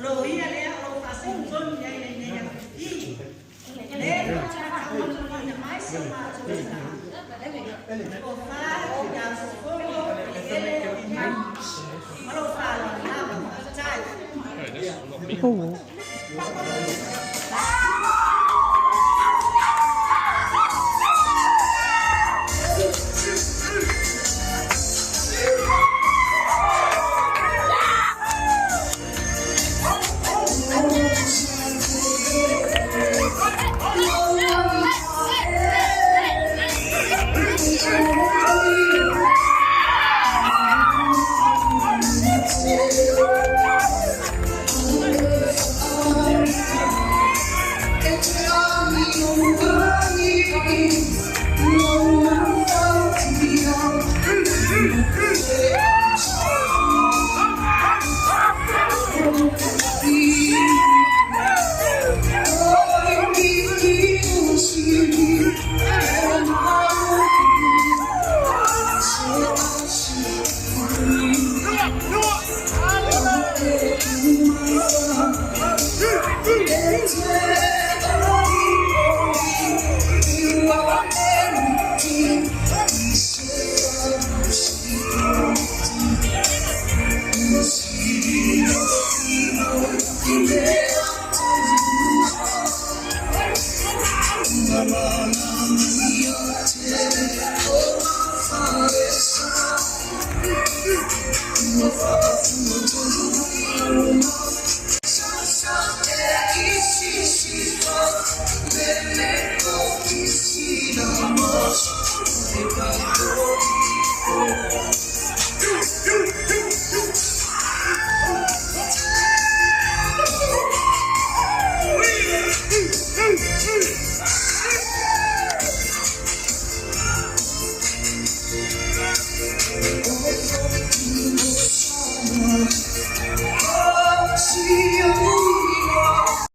Lo ia le lo faço todo dia ele e ele já acabou de mais chamar de ele o faro já fogo ele mas o faro não sai โอ้โห